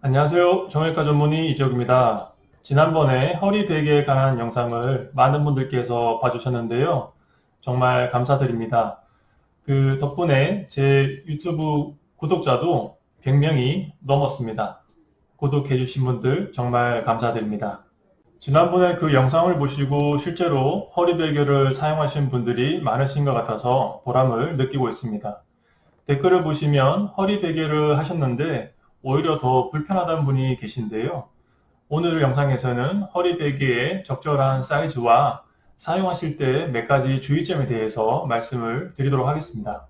안녕하세요. 정형외과 전문의 이지혁입니다. 지난번에 허리 베개에 관한 영상을 많은 분들께서 봐주셨는데요. 정말 감사드립니다. 그 덕분에 제 유튜브 구독자도 100명이 넘었습니다. 구독해주신 분들 정말 감사드립니다. 지난번에 그 영상을 보시고 실제로 허리 베개를 사용하신 분들이 많으신 것 같아서 보람을 느끼고 있습니다. 댓글을 보시면 허리 베개를 하셨는데 오히려 더 불편하다는 분이 계신데요. 오늘 영상에서는 허리 베개의 적절한 사이즈와 사용하실 때 몇 가지 주의점에 대해서 말씀을 드리도록 하겠습니다.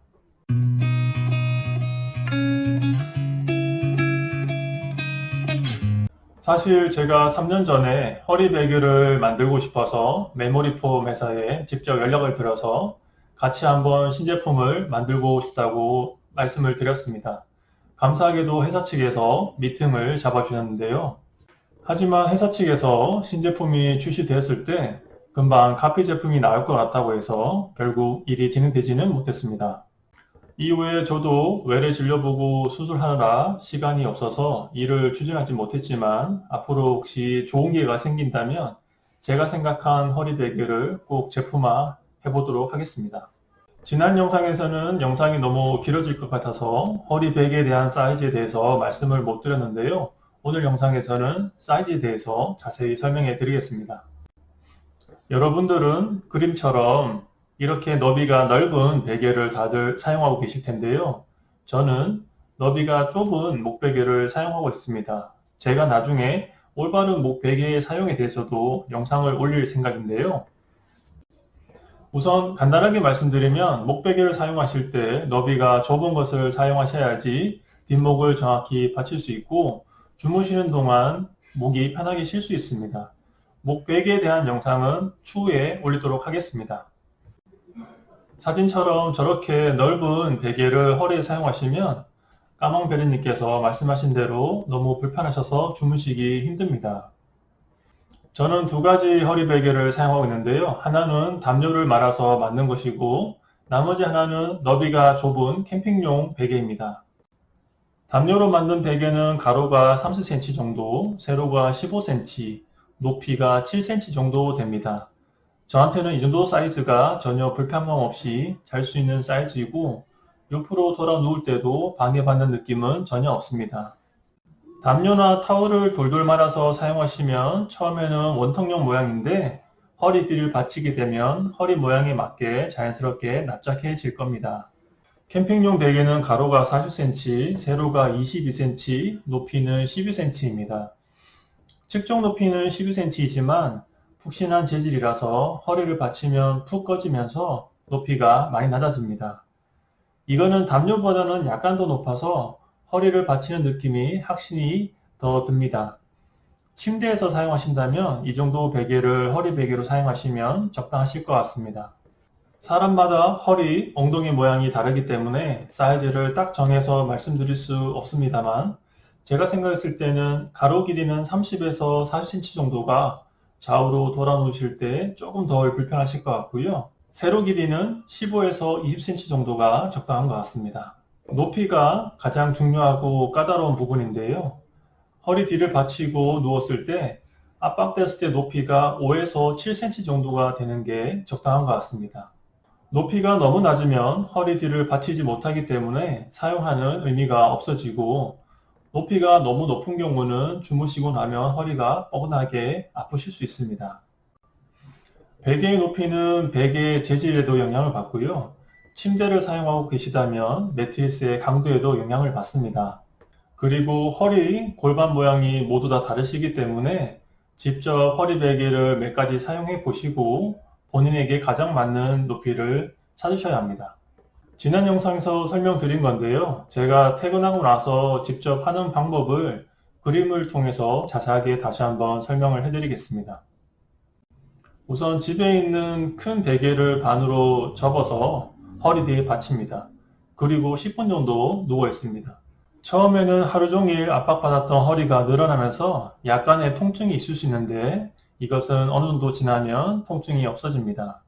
사실 제가 3년 전에 허리 베개를 만들고 싶어서 메모리폼 회사에 직접 연락을 드려서 같이 한번 신제품을 만들고 싶다고 말씀을 드렸습니다. 감사하게도 회사 측에서 미팅을 잡아주셨는데요. 하지만 회사 측에서 신제품이 출시되었을 때 금방 카피 제품이 나올 것 같다고 해서 결국 일이 진행되지는 못했습니다. 이후에 저도 외래 진료보고 수술하느라 시간이 없어서 일을 추진하지 못했지만 앞으로 혹시 좋은 기회가 생긴다면 제가 생각한 허리 베개를 꼭 제품화 해보도록 하겠습니다. 지난 영상에서는 영상이 너무 길어질 것 같아서 허리 베개에 대한 사이즈에 대해서 말씀을 못 드렸는데요. 오늘 영상에서는 사이즈에 대해서 자세히 설명해 드리겠습니다. 여러분들은 그림처럼 이렇게 너비가 넓은 베개를 다들 사용하고 계실 텐데요. 저는 너비가 좁은 목베개를 사용하고 있습니다. 제가 나중에 올바른 목베개의 사용에 대해서도 영상을 올릴 생각인데요. 우선 간단하게 말씀드리면 목베개를 사용하실 때 너비가 좁은 것을 사용하셔야지 뒷목을 정확히 받칠 수 있고 주무시는 동안 목이 편하게 쉴 수 있습니다. 목베개에 대한 영상은 추후에 올리도록 하겠습니다. 사진처럼 저렇게 넓은 베개를 허리에 사용하시면 까망베리님께서 말씀하신 대로 너무 불편하셔서 주무시기 힘듭니다. 저는 두 가지 허리 베개를 사용하고 있는데요. 하나는 담요를 말아서 만든 것이고 나머지 하나는 너비가 좁은 캠핑용 베개입니다. 담요로 만든 베개는 가로가 30cm 정도, 세로가 15cm, 높이가 7cm 정도 됩니다. 저한테는 이 정도 사이즈가 전혀 불편함 없이 잘 수 있는 사이즈이고 옆으로 돌아 누울 때도 방해받는 느낌은 전혀 없습니다. 담요나 타월을 돌돌 말아서 사용하시면 처음에는 원통형 모양인데 허리 뒤를 받치게 되면 허리 모양에 맞게 자연스럽게 납작해질 겁니다. 캠핑용 베개는 가로가 40cm, 세로가 22cm, 높이는 12cm입니다. 측정 높이는 12cm이지만 푹신한 재질이라서 허리를 받치면 푹 꺼지면서 높이가 많이 낮아집니다. 이거는 담요보다는 약간 더 높아서 허리를 받치는 느낌이 확실히 더 듭니다. 침대에서 사용하신다면 이 정도 베개를 허리 베개로 사용하시면 적당하실 것 같습니다. 사람마다 허리, 엉덩이 모양이 다르기 때문에 사이즈를 딱 정해서 말씀드릴 수 없습니다만 제가 생각했을 때는 가로 길이는 30에서 40cm 정도가 좌우로 돌아 누우실 때 조금 덜 불편하실 것 같고요. 세로 길이는 15에서 20cm 정도가 적당한 것 같습니다. 높이가 가장 중요하고 까다로운 부분인데요. 허리 뒤를 받치고 누웠을 때 압박됐을 때 높이가 5에서 7cm 정도가 되는 게 적당한 것 같습니다. 높이가 너무 낮으면 허리 뒤를 받치지 못하기 때문에 사용하는 의미가 없어지고 높이가 너무 높은 경우는 주무시고 나면 허리가 뻐근하게 아프실 수 있습니다. 베개의 높이는 베개의 재질에도 영향을 받고요. 침대를 사용하고 계시다면 매트리스의 강도에도 영향을 받습니다. 그리고 허리, 골반 모양이 모두 다 다르시기 때문에 직접 허리 베개를 몇 가지 사용해 보시고 본인에게 가장 맞는 높이를 찾으셔야 합니다. 지난 영상에서 설명드린 건데요. 제가 퇴근하고 나서 직접 하는 방법을 그림을 통해서 자세하게 다시 한번 설명을 해드리겠습니다. 우선 집에 있는 큰 베개를 반으로 접어서 허리 뒤에 받칩니다. 그리고 10분 정도 누워 있습니다. 처음에는 하루 종일 압박받았던 허리가 늘어나면서 약간의 통증이 있을 수 있는데 이것은 어느 정도 지나면 통증이 없어집니다.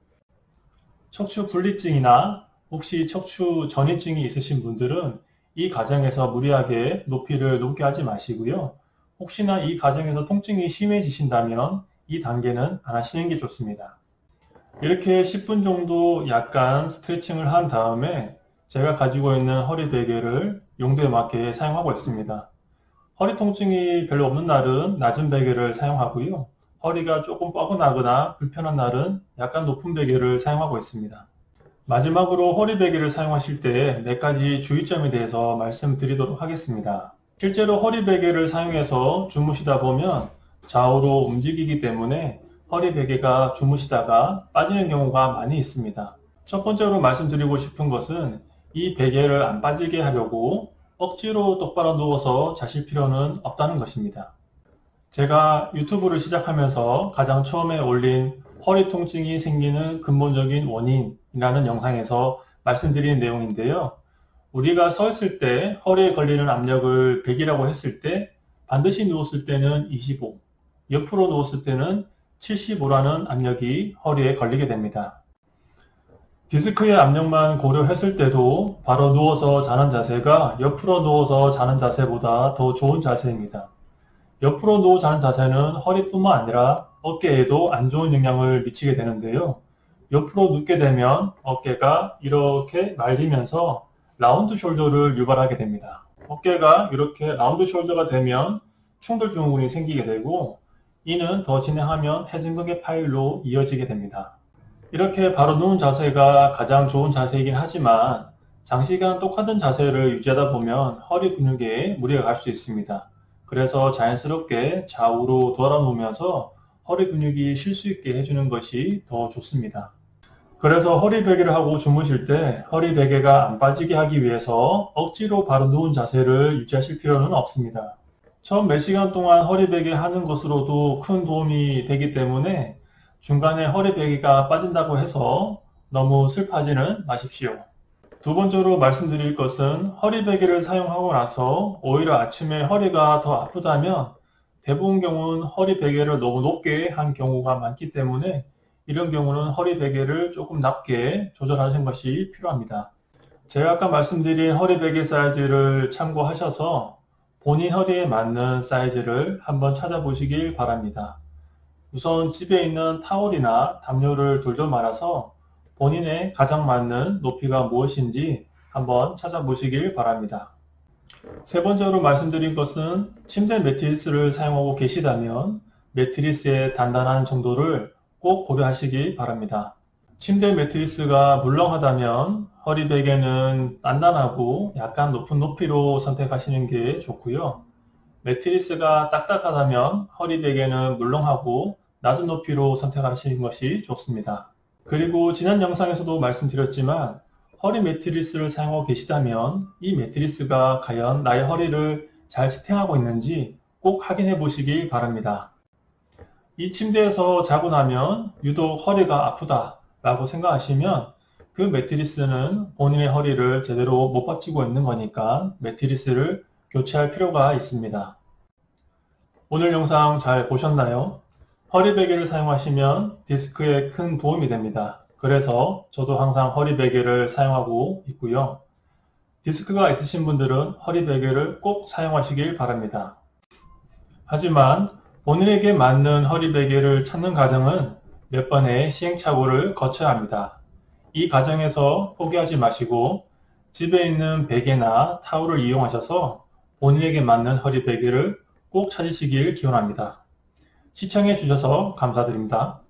척추 분리증이나 혹시 척추 전이증이 있으신 분들은 이 과정에서 무리하게 높이를 높게 하지 마시고요. 혹시나 이 과정에서 통증이 심해지신다면 이 단계는 안 하시는 게 좋습니다. 이렇게 10분 정도 약간 스트레칭을 한 다음에 제가 가지고 있는 허리 베개를 용도에 맞게 사용하고 있습니다. 허리 통증이 별로 없는 날은 낮은 베개를 사용하고요. 허리가 조금 뻐근하거나 불편한 날은 약간 높은 베개를 사용하고 있습니다. 마지막으로 허리 베개를 사용하실 때 몇 가지 주의점에 대해서 말씀드리도록 하겠습니다. 실제로 허리 베개를 사용해서 주무시다 보면 좌우로 움직이기 때문에 허리 베개가 주무시다가 빠지는 경우가 많이 있습니다. 첫 번째로 말씀드리고 싶은 것은 이 베개를 안 빠지게 하려고 억지로 똑바로 누워서 자실 필요는 없다는 것입니다. 제가 유튜브를 시작하면서 가장 처음에 올린 허리 통증이 생기는 근본적인 원인이라는 영상에서 말씀드린 내용인데요. 우리가 서 있을 때 허리에 걸리는 압력을 100이라고 했을 때 반드시 누웠을 때는 25, 옆으로 누웠을 때는 75라는 압력이 허리에 걸리게 됩니다. 디스크의 압력만 고려했을 때도 바로 누워서 자는 자세가 옆으로 누워서 자는 자세보다 더 좋은 자세입니다. 옆으로 누워 자는 자세는 허리뿐만 아니라 어깨에도 안 좋은 영향을 미치게 되는데요. 옆으로 눕게 되면 어깨가 이렇게 말리면서 라운드 숄더를 유발하게 됩니다. 어깨가 이렇게 라운드 숄더가 되면 충돌 증후군이 생기게 되고 이는 더 진행하면 해진근개 파열로 이어지게 됩니다. 이렇게 바로 누운 자세가 가장 좋은 자세이긴 하지만 장시간 똑같은 자세를 유지하다 보면 허리 근육에 무리가 갈 수 있습니다. 그래서 자연스럽게 좌우로 돌아 누우면서 허리 근육이 쉴 수 있게 해주는 것이 더 좋습니다. 그래서 허리 베개를 하고 주무실 때 허리 베개가 안 빠지게 하기 위해서 억지로 바로 누운 자세를 유지하실 필요는 없습니다. 처음 몇 시간 동안 허리 베개 하는 것으로도 큰 도움이 되기 때문에 중간에 허리 베개가 빠진다고 해서 너무 슬퍼하지는 마십시오. 두 번째로 말씀드릴 것은 허리 베개를 사용하고 나서 오히려 아침에 허리가 더 아프다면 대부분 경우는 허리 베개를 너무 높게 한 경우가 많기 때문에 이런 경우는 허리 베개를 조금 낮게 조절하시는 것이 필요합니다. 제가 아까 말씀드린 허리 베개 사이즈를 참고하셔서 본인 허리에 맞는 사이즈를 한번 찾아보시길 바랍니다. 우선 집에 있는 타올이나 담요를 돌돌 말아서 본인의 가장 맞는 높이가 무엇인지 한번 찾아보시길 바랍니다. 세 번째로 말씀드린 것은 침대 매트리스를 사용하고 계시다면 매트리스의 단단한 정도를 꼭 고려하시기 바랍니다. 침대 매트리스가 물렁하다면 허리 베개는 단단하고 약간 높은 높이로 선택하시는 게 좋고요. 매트리스가 딱딱하다면 허리 베개는 물렁하고 낮은 높이로 선택하시는 것이 좋습니다. 그리고 지난 영상에서도 말씀드렸지만 허리 매트리스를 사용하고 계시다면 이 매트리스가 과연 나의 허리를 잘 지탱하고 있는지 꼭 확인해 보시기 바랍니다. 이 침대에서 자고 나면 유독 허리가 아프다 라고 생각하시면 그 매트리스는 본인의 허리를 제대로 못 받치고 있는 거니까 매트리스를 교체할 필요가 있습니다. 오늘 영상 잘 보셨나요? 허리 베개를 사용하시면 디스크에 큰 도움이 됩니다. 그래서 저도 항상 허리 베개를 사용하고 있고요. 디스크가 있으신 분들은 허리 베개를 꼭 사용하시길 바랍니다. 하지만 본인에게 맞는 허리 베개를 찾는 과정은 몇 번의 시행착오를 거쳐야 합니다. 이 과정에서 포기하지 마시고 집에 있는 베개나 타올을 이용하셔서 본인에게 맞는 허리 베개를 꼭 찾으시길 기원합니다. 시청해 주셔서 감사드립니다.